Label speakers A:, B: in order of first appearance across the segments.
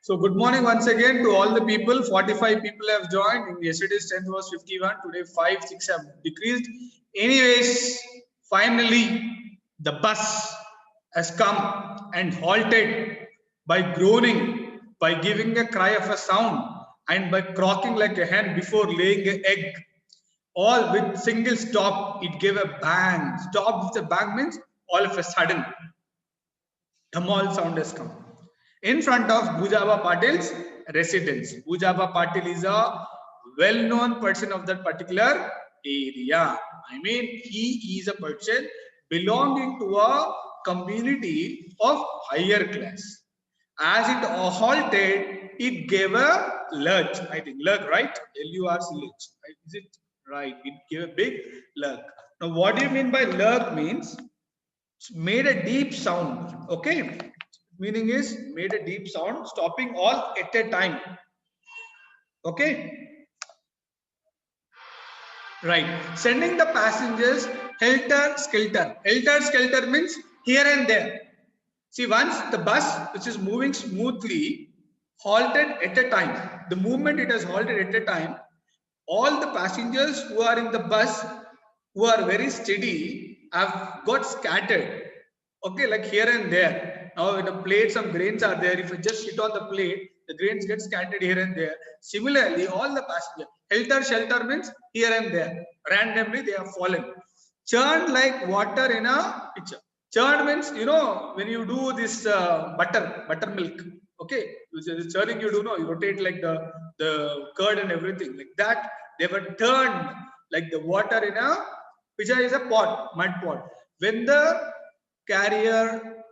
A: So good morning once again to all the people. 45 people have joined. In yesterday's strength was 51. Today 5, 6 have decreased. Anyways, finally the bus has come and halted by groaning, by giving a cry of a sound, and by crocking like a hen before laying an egg. All with single stop, it gave a bang. Stop with a bang means all of a sudden, dhamal sound has come in front of Bujaba Patil's residence. Bujaba Patil is a well-known person of that particular area. I mean, he is a person belonging to a community of higher class. As it halted, it gave a lurch. I think lurch, right? L-U-R-C lurch. Right? Is it right? It gave a big lurch. Now, what do you mean by lurch? Means made a deep sound. Okay, meaning is made a deep sound, stopping all at a time. Okay, right. Sending the passengers helter skelter. Helter skelter means here and there. See, once the bus, which is moving smoothly, halted at a time. The moment it has halted at a time, all the passengers who are in the bus, who are very steady, have got scattered. Okay, like here and there. Now in a plate, some grains are there. If you just sit on the plate, the grains get scattered here and there. Similarly, all the passengers, helter shelter means here and there. Randomly, they have fallen. Churned like water in a pitcher. Churn means, you know, when you do this buttermilk, okay, the churning you do, no, you rotate like the curd and everything like that. They were turned like the water in a pitcher is a pot, mud pot. When the carrier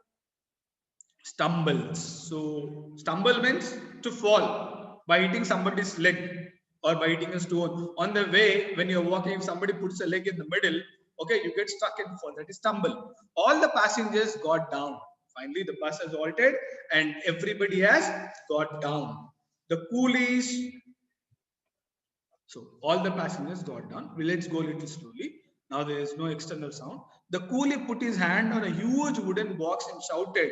A: stumbles, so stumble means to fall by hitting somebody's leg or by hitting a stone. On the way, when you're walking, if somebody puts a leg in the middle, okay, you get stuck and fall. That is stumble. All the passengers got down. Finally, the bus has halted and everybody has got down. The coolies, so all the passengers got down. Let's go a little slowly. Now there is no external sound. The coolie put his hand on a huge wooden box and shouted,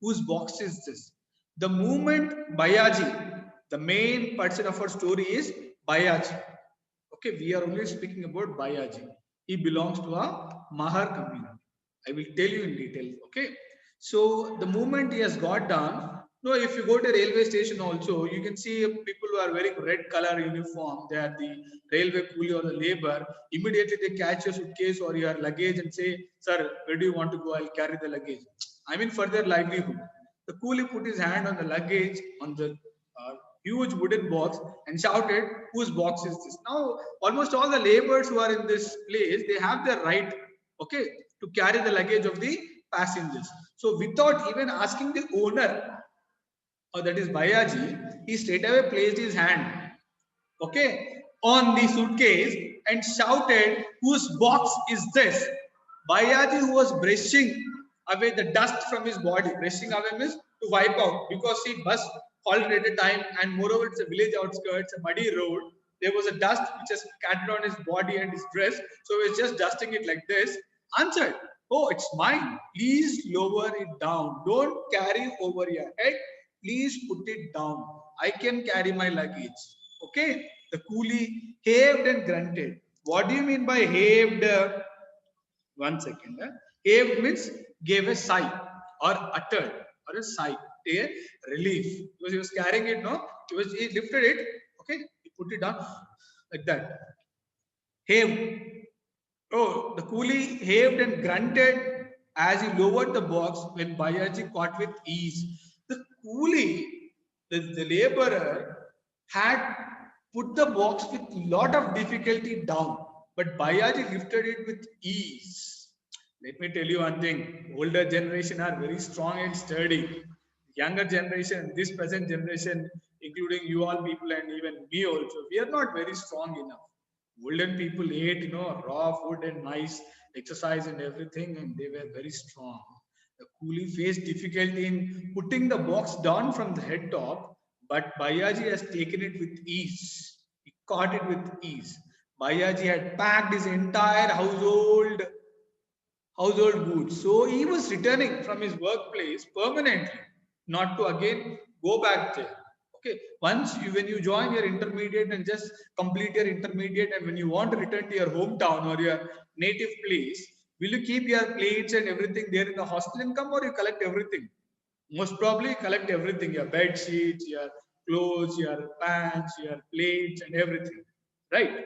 A: "Whose box is this?" The moment Bayyaji, the main person of our story is Bayyaji. Okay, we are only speaking about Bayyaji. He belongs to a Mahar community. I will tell you in detail. Okay, so the moment he has got done, no, if you go to a railway station also, you can see people who are wearing red color uniform. They are the railway coolie or the labor. Immediately they catch your suitcase or your luggage and say, "Sir, where do you want to go? I'll carry the luggage." I mean, for their livelihood. The coolie put his hand on the luggage on the huge wooden box and shouted, "Whose box is this?" Now, almost all the laborers who are in this place, they have the right, okay, to carry the luggage of the passengers. So, without even asking the owner, or that is Bayyaji, he straight away placed his hand, okay, on the suitcase and shouted, "Whose box is this?" Bayyaji, who was brushing away the dust from his body, brushing away means to wipe out, because he bus halted at a time, and moreover it's a village outskirts, a muddy road. There was a dust which has scattered on his body and his dress, so he was just dusting it like this. Answered, "Oh, it's mine. Please lower it down. Don't carry over your head. Please put it down. I can carry my luggage." Okay. The coolie haved and grunted. What do you mean by haved? One second. Haved means gave a sigh or uttered or a sigh, a relief. Because he was carrying it, no? He lifted it, okay, he put it down like that. Haved. Oh, the coolie haved and grunted as he lowered the box when Bayyaji caught with ease. The coolie, the laborer, had put the box with lot of difficulty down, but Bayyaji lifted it with ease. Let me tell you one thing: older generation are very strong and sturdy. Younger generation, this present generation, including you all people and even me also, we are not very strong enough. Olden people ate, you know, raw food and nice exercise and everything, and they were very strong. The coolie faced difficulty in putting the box down from the head top, but Bayyaji has taken it with ease. He caught it with ease. Bayyaji had packed his entire household goods. So he was returning from his workplace permanently, not to again go back there. Okay, once when you join your intermediate and just complete your intermediate, and when you want to return to your hometown or your native place, will you keep your plates and everything there in the hostel income, or you collect everything? Most probably collect everything, your bed sheets, your clothes, your pants, your plates, and everything, right?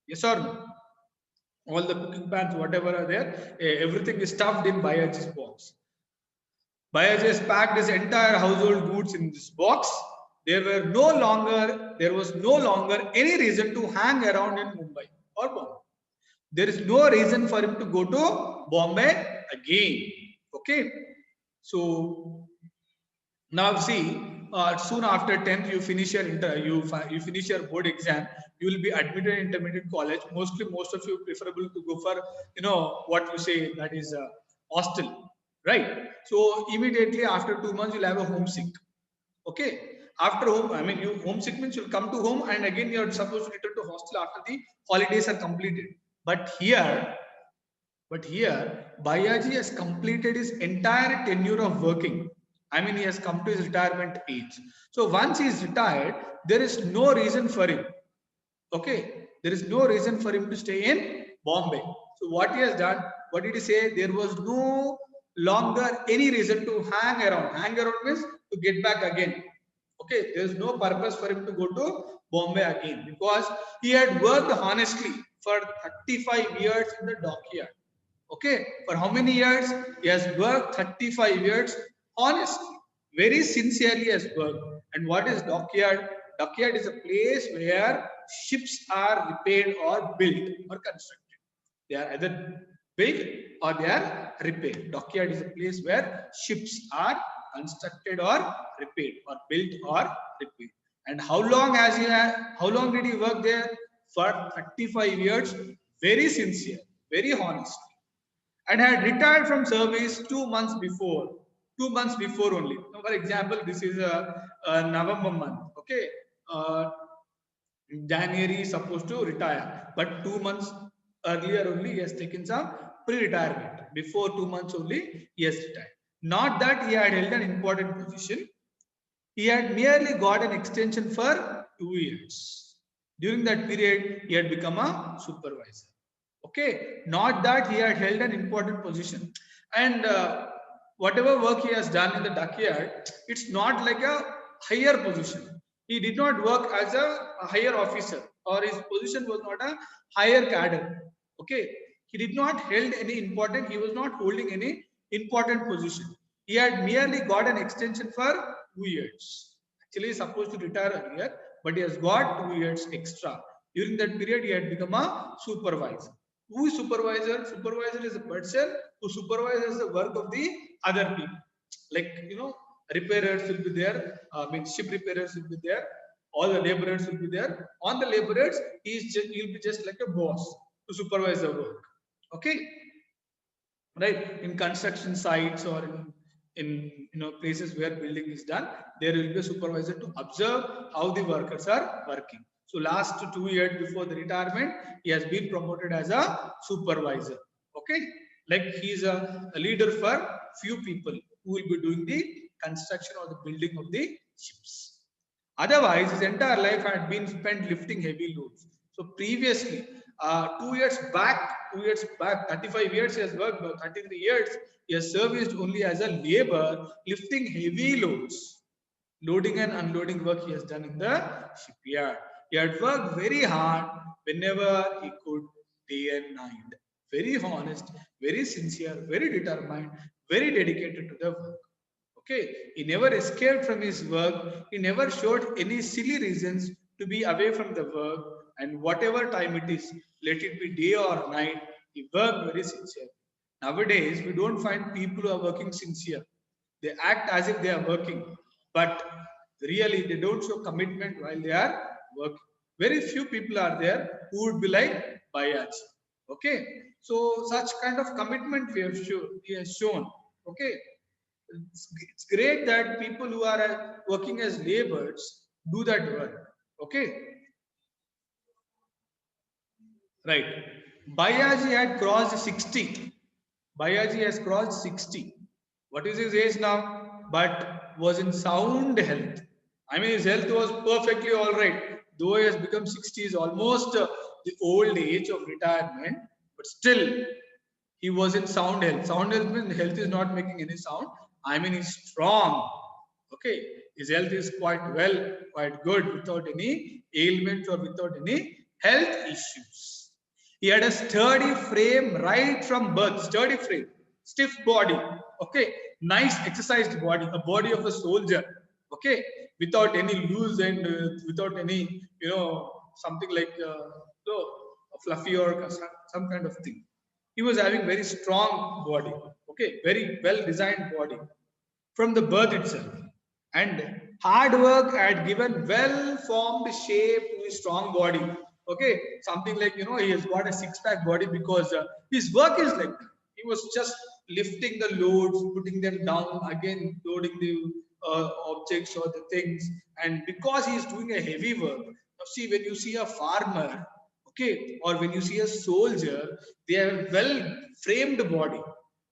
A: Yes or no? All the cooking pans, whatever are there, everything is stuffed in Bayyaji's box. Bayyaji has packed his entire household goods in this box. There was no longer any reason to hang around in Mumbai or Bombay. There is no reason for him to go to Bombay again. Okay, so now see, soon after 10th, you finish your you finish your board exam. You will be admitted in intermediate college. Mostly, most of you preferable to go for what you say, that is hostel, right? So immediately after 2 months, you'll have a homesick. Okay. After home, I mean, you homesick means you'll come to home, and again you're supposed to return to hostel after the holidays are completed. But here, Bayyaji has completed his entire tenure of working. I mean, he has come to his retirement age. So once he is retired, there is no reason for him. Okay, there is no reason for him to stay in Bombay. So what he has done, what did he say? There was no longer any reason to hang around. Hang around means to get back again. Okay, there is no purpose for him to go to Bombay again, because he had worked honestly for 35 years in the dockyard. Okay, for how many years? He has worked 35 years honestly, very sincerely has worked. And what is dockyard? Dockyard is a place where ships are repaired or built or constructed. They are either built or they are repaired. Dockyard is a place where ships are constructed or repaired, or built or repaired. And how long did he work there? For 35 years, very sincere, very honest, and had retired from service 2 months before. 2 months before only. Now, for example, this is a November month. Okay, January is supposed to retire, but 2 months earlier only he has taken some pre-retirement. Before 2 months only he has retired. Not that he had held an important position. He had merely got an extension for 2 years. During that period, he had become a supervisor. Okay, not that he had held an important position. And whatever work he has done in the dockyard, it's not like a higher position. He did not work as a higher officer, or his position was not a higher cadre. Okay, he did not held any important. He was not holding any important position. He had merely got an extension for 2 years. Actually, he is supposed to retire earlier, but he has got 2 years extra. During that period, he had become a supervisor. Who is supervisor? Supervisor is a person who supervises the work of the other people. Like, repairers will be there. Ship repairers will be there. All the laborers will be there. On the laborers, he'll be just like a boss to supervise the work. Okay, right? In construction sites or in places where building is done, there will be a supervisor to observe how the workers are working. So last 2 years before the retirement, he has been promoted as a supervisor. Okay, like he is a leader for few people who will be doing the construction or the building of the ships. Otherwise, his entire life had been spent lifting heavy loads. So previously, 2 years back, 35 years he has worked, 33 years he has serviced only as a labor, lifting heavy loads. Loading and unloading work he has done in the shipyard. He had worked very hard whenever he could, day and night. Very honest, very sincere, very determined, very dedicated to the work. Okay, he never escaped from his work. He never showed any silly reasons to be away from the work. And whatever time it is, let it be day or night, he worked very sincerely. Nowadays, we don't find people who are working sincere. They act as if they are working, but really they don't show commitment while they are working. Very few people are there who would be like Bayyaji. Okay, so such kind of commitment he has shown. Okay, it's great that people who are working as laborers do that work. Okay, right. Bayyaji had crossed 60. Bayyaji has crossed 60. What is his age now? But was in sound health. I mean, his health was perfectly all right. Though he has become 60, is almost the old age of retirement, but still he was in sound health. Sound health means health is not making any sound. I mean, he's strong. Okay, his health is quite well, quite good, without any ailments or without any health issues. He had a sturdy frame right from birth, sturdy frame, stiff body. Okay, nice exercised body, a body of a soldier. Okay, without any loose and without any, something like fluffy or some kind of thing. He was having very strong body. Okay, very well designed body from the birth itself. And hard work had given well formed shape to his strong body. Okay, something like, he has got a six-pack body because his work is like that. He was just lifting the loads, putting them down, again loading the objects or the things. And because he is doing a heavy work, now see, when you see a farmer, okay, or when you see a soldier, they have a well framed body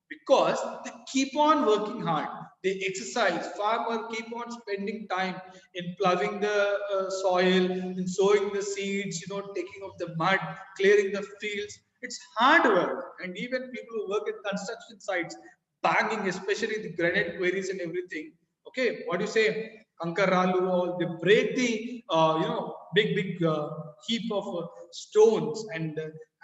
A: because they keep on working hard. They exercise. Farmer keep on spending time in plowing the soil, in sowing the seeds, taking off the mud, clearing the fields. It's hard work. And even people who work in construction sites, banging, especially the granite quarries and everything. Okay, what do you say? Kankaralu, all they break the big heap of stones, and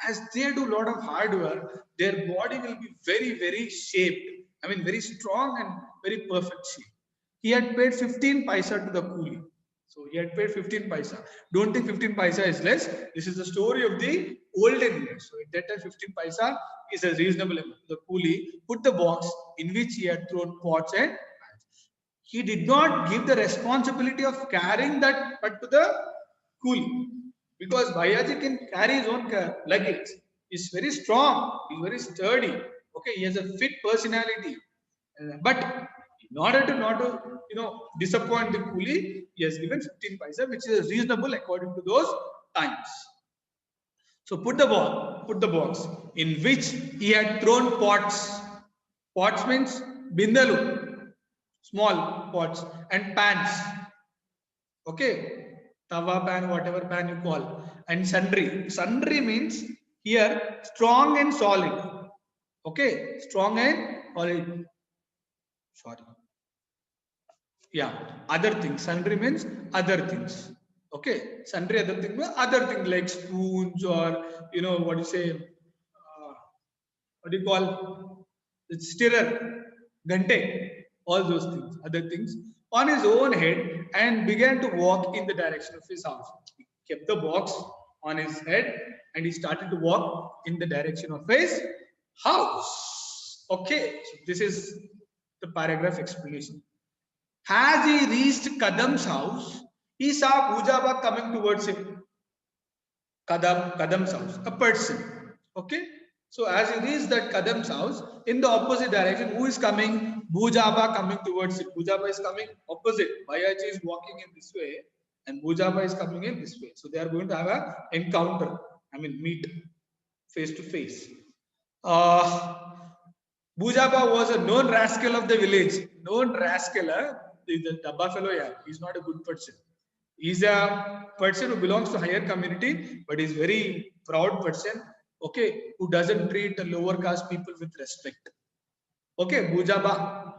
A: as they do a lot of hard work, their body will be very shaped. I mean, very strong and very perfect shape. He had paid 15 paisa to the coolie. So he had paid 15 paisa. Don't think 15 paisa is less. This is the story of the olden years. So at that time, 15 paisa is a reasonable amount. The coolie put the box in which he had thrown pots and he did not give the responsibility of carrying that but to the coolie, because Bayyaji can carry his own luggage. He's very strong. He's very sturdy. Okay, he has a fit personality. But in order to not to disappoint the coolie, he has given 15 paisa, which is reasonable according to those times. So put the box in which he had thrown pots. Pots means bindalu, small pots, and pans. Okay, tawa pan, whatever pan you call, and sundry. Sundry means here strong and solid. Okay, strong and solid. Sorry. Yeah, other things. Sundry means other things. Okay, sundry other thing means other thing like spoons or what you say. What do you call it's stirrer, gante, all those things, other things on his own head and began to walk in the direction of his house. He kept the box on his head and he started to walk in the direction of his house. Okay, so this is the paragraph explanation. As he reached Kadam's house, he saw Bujaba coming towards him. Kadam's house, a person. Okay. So as he reached that Kadam's house, in the opposite direction, who is coming? Bujaba coming towards it. Bujaba is coming opposite. Bayyaji is walking in this way, and Bujaba is coming in this way. So they are going to have an encounter. I mean, meet face to face. Bujaba was a known rascal of the village. Known rascal, the Dabba fellow, yeah, he's not a good person. He's a person who belongs to higher community, but he's very proud person. Okay, who doesn't treat the lower caste people with respect. Okay, Bujaba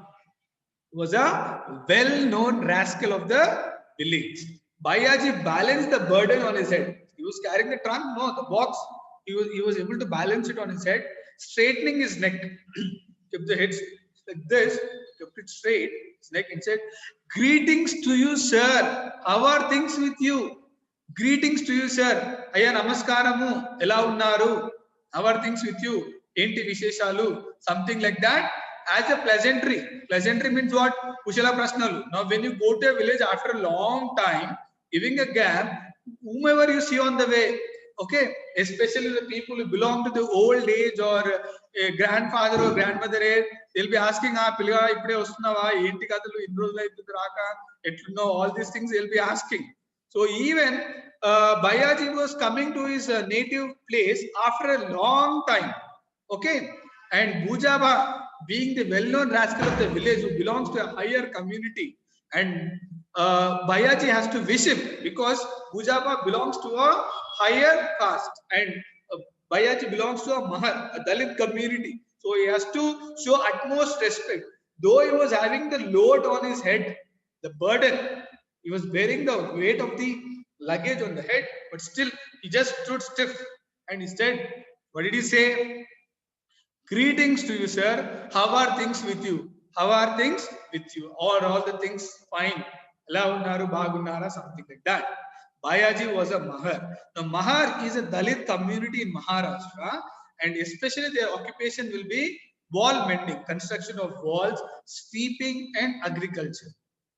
A: was a well-known rascal of the village. Bayyaji balanced the burden on his head. He was carrying the trunk, no, the box. He was able to balance it on his head, straightening his neck. Kept the head like this, kept it straight, his neck, and said, "Greetings to you, sir. How are things with you? Greetings to you, sir. Ayya namaskaramu. Ela unnaru. How are things with you? Enti visheshalu." Something like that. As a pleasantry. Pleasantry means what? Kushala prashnalu. Now, when you go to a village after a long time, giving a gap, whomever you see on the way, okay, especially the people who belong to the old age or a grandfather or grandmother age, they'll be asking, "Pilga ippude vastunava, enti kadalu inni rojulu aitundi raka, etlunnao," all these things they'll be asking. So even Bayyaji was coming to his native place after a long time. Okay, and Bujaba, being the well-known rascal of the village who belongs to a higher community, and Bayyaji has to wish him because Bujaba belongs to a higher caste and Bayyaji belongs to a Mahar, a Dalit community. So he has to show utmost respect. Though he was having the load on his head, the burden, he was bearing the weight of the luggage on the head, but still he just stood stiff and he said, what did he say? Greetings to you, sir. How are things with you? How are things with you? Or all the things fine? Ela unnaru, bagunnara, something like that. Bayyaji was a Mahar. Now, Mahar is a Dalit community in Maharashtra, and especially their occupation will be wall mending, construction of walls, sweeping, and agriculture.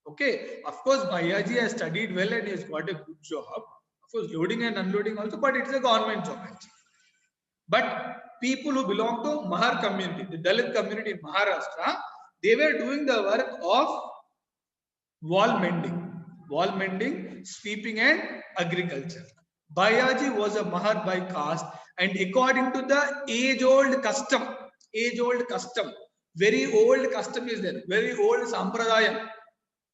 A: Okay, of course, Bayyaji has studied well and he has got a good job. Of course, loading and unloading also, but it's a government job actually. But people who belong to Mahar community, the Dalit community in Maharashtra, they were doing the work of wall mending, sweeping, and agriculture. Bayyaji was a Mahar by caste, and according to the age-old custom, very old custom is there, very old sampradayam.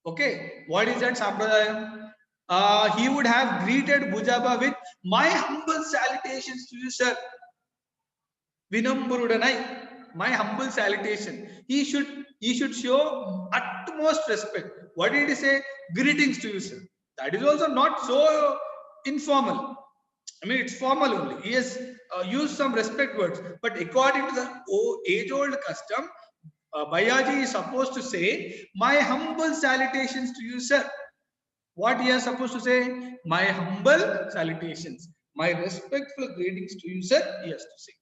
A: Okay, what is that sampradayam? He would have greeted Bujaba with my humble salutations to you, sir. Vinamburudanai, my humble salutation. He should show utmost respect. What did he say? Greetings to you, sir. That is also not so informal. I mean, it's formal only. He has used some respect words, but according to the age-old custom, Bayyaji is supposed to say, "My humble salutations to you, sir." What he is supposed to say? My humble salutations, my respectful greetings to you, sir. He has to say.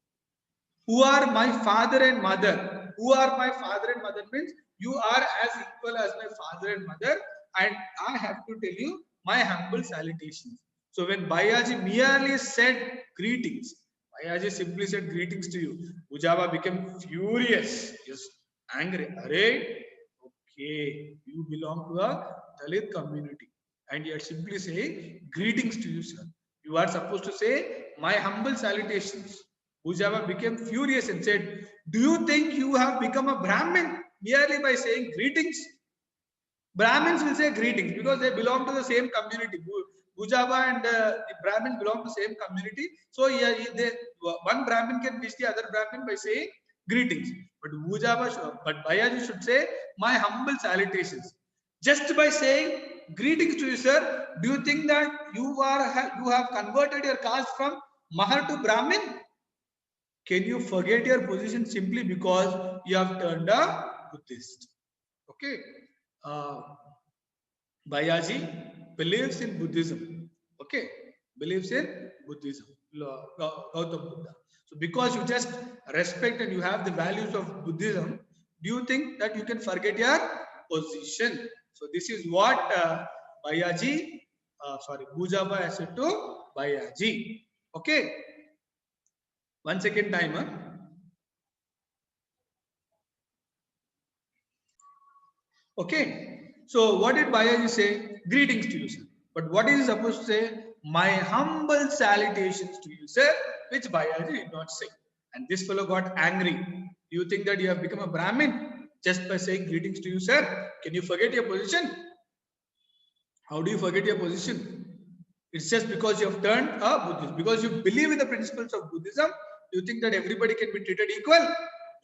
A: Who are my father and mother? Who are my father and mother means you are as equal as my father and mother, and I have to tell you my humble salutations. So when Bayyaji merely said greetings, Bayyaji simply said greetings to you. Bujaba became furious, just angry. Arey, okay, you belong to a Dalit community, and you are simply saying greetings to you, sir. You are supposed to say my humble salutations. Bujaba became furious and said, do you think you have become a Brahmin merely by saying greetings? Brahmins will say greetings because they belong to the same community. Bujaba and the Brahmins belong to the same community. So yeah, one Brahmin can wish the other Brahmin by saying greetings. But Bayyaji should say my humble salutations. Just by saying greetings to you, sir, do you think that you have converted your caste from Mahar to Brahmin? Can you forget your position simply because you have turned a Buddhist? Okay. Bayyaji believes in Buddhism. Okay. Believes in Buddhism. Gautam Buddha. So because you just respect and you have the values of Buddhism, do you think that you can forget your position? So this is what Bujaba has said to Bayyaji. Okay. 1 second timer. Okay. So what did Bayyaji say? Greetings to you, sir. But what is he supposed to say? My humble salutations to you, sir, which Bayyaji did not say. And this fellow got angry. Do you think that you have become a Brahmin just by saying greetings to you, sir? Can you forget your position? How do you forget your position? It's just because you have turned a Buddhist. Because you believe in the principles of Buddhism, you think that everybody can be treated equal?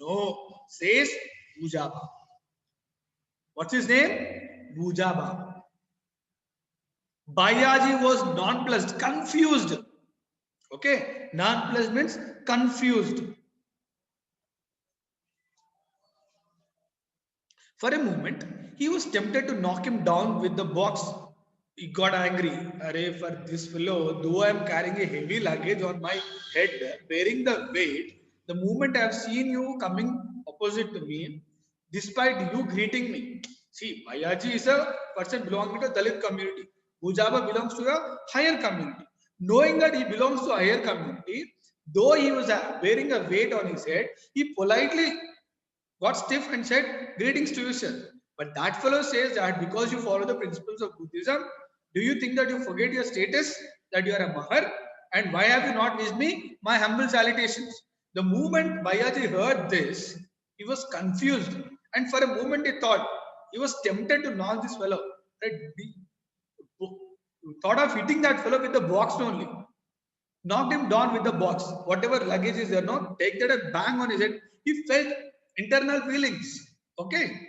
A: No, says Bujaba. What's his name? Bujaba. Bayyaji was nonplussed, confused. Okay, nonplussed means confused. For a moment, he was tempted to knock him down with the box. He got angry. Array, for this fellow, though I am carrying a heavy luggage on my head, bearing the weight, the moment I have seen you coming opposite to me, despite you greeting me. See, Bayyaji is a person belonging to Dalit community. Bujaba belongs to a higher community. Knowing that he belongs to a higher community, though he was bearing a weight on his head, he politely got stiff and said, greetings to you, sir. But that fellow says that because you follow the principles of Buddhism, do you think that you forget your status, that you are a Mahar? And why have you not wished me my humble salutations? The moment Bayyaji heard this, he was confused. And for a moment he thought, he was tempted to knock this fellow. right? Thought of hitting that fellow with the box only. Knocked him down with the box. Whatever luggage is there, no, take that and bang on his head. He felt internal feelings. Okay.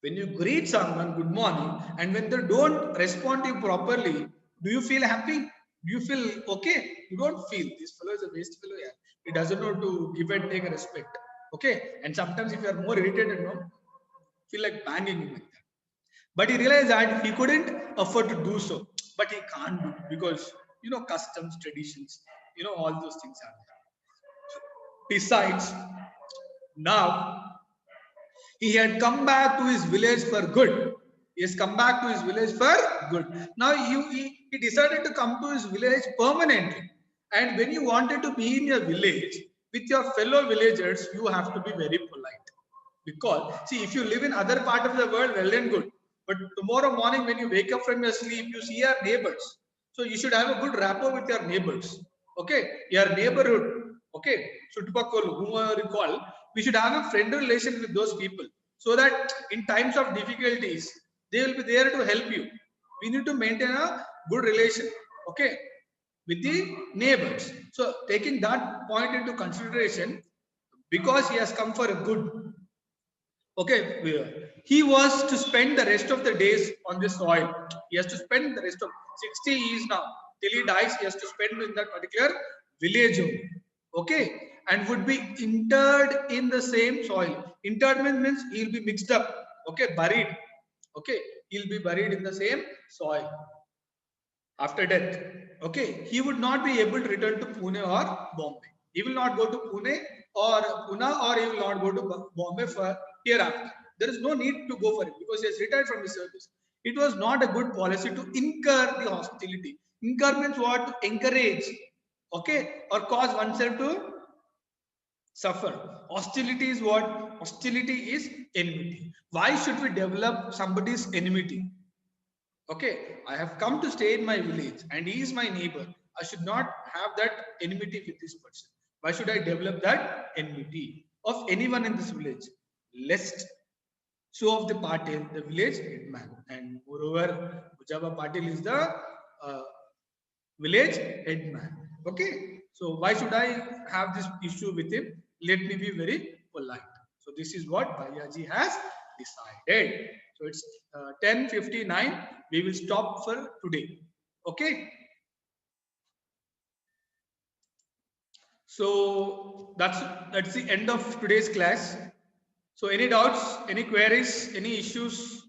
A: When you greet someone good morning and when they don't respond to you properly, do you feel happy? Do you feel okay? You don't feel. This fellow is a waste fellow. Yeah. He doesn't know to give and take respect. Okay. And sometimes if you are more irritated, no, feel like banging him like that. But he realized that he couldn't afford to do so. But he can't do it because, customs, traditions, all those things are there. Besides, now he had come back to his village for good. He has come back to his village for good. Now he decided to come to his village permanently. And when you wanted to be in your village with your fellow villagers, you have to be very polite. Because, see, if you live in other part of the world, well and good. But tomorrow morning when you wake up from your sleep, you see your neighbors. So you should have a good rapport with your neighbors. Okay, your neighborhood. Okay, Sutupakolu, whoever you call, we should have a friendly relation with those people. So that in times of difficulties, they will be there to help you. We need to maintain a good relation. Okay, with the neighbors. So taking that point into consideration, because he has come for a good. Okay, he was to spend the rest of the days on this soil. He has to spend the rest of 60 years now till he dies. He has to spend in that particular village only. Okay, and would be interred in the same soil. Interment means he'll be mixed up. Okay, buried. Okay, he'll be buried in the same soil after death. Okay, he would not be able to return to Pune or Bombay. He will not go to Pune or Pune, or he will not go to Bombay for hereafter. There is no need to go for it because he has retired from his service. It was not a good policy to incur the hostility. Incur means what? Encourage, okay, or cause oneself to suffer. Hostility is what? Hostility is enmity. Why should we develop somebody's enmity? Okay, I have come to stay in my village and he is my neighbor. I should not have that enmity with this person. Why should I develop that enmity of anyone in this village? Lest show of the Patil, the village headman. And moreover, Bujaba Patil is the village headman. Okay, so why should I have this issue with him? Let me be very polite. So this is what Bayyaji has decided. So it's 10:59. We will stop for today. Okay. So that's the end of today's class. So any doubts, any queries, any issues?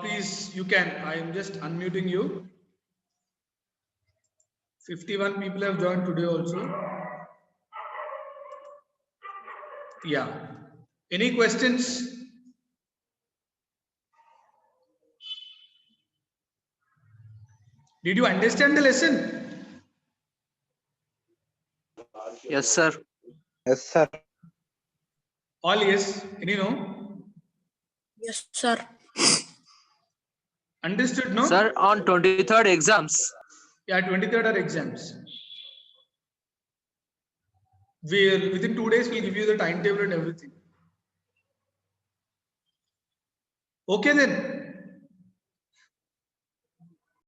A: Please, you can. I am just unmuting you. 51 people have joined today also. Yeah. Any questions? Did you understand the lesson?
B: Yes, sir.
C: Yes, sir.
A: All yes. Any no?
D: Yes, sir.
A: Understood, no?
B: Sir, on 23rd exams.
A: Yeah, 23rd are exams. Within 2 days, we'll give you the timetable and everything. Okay then.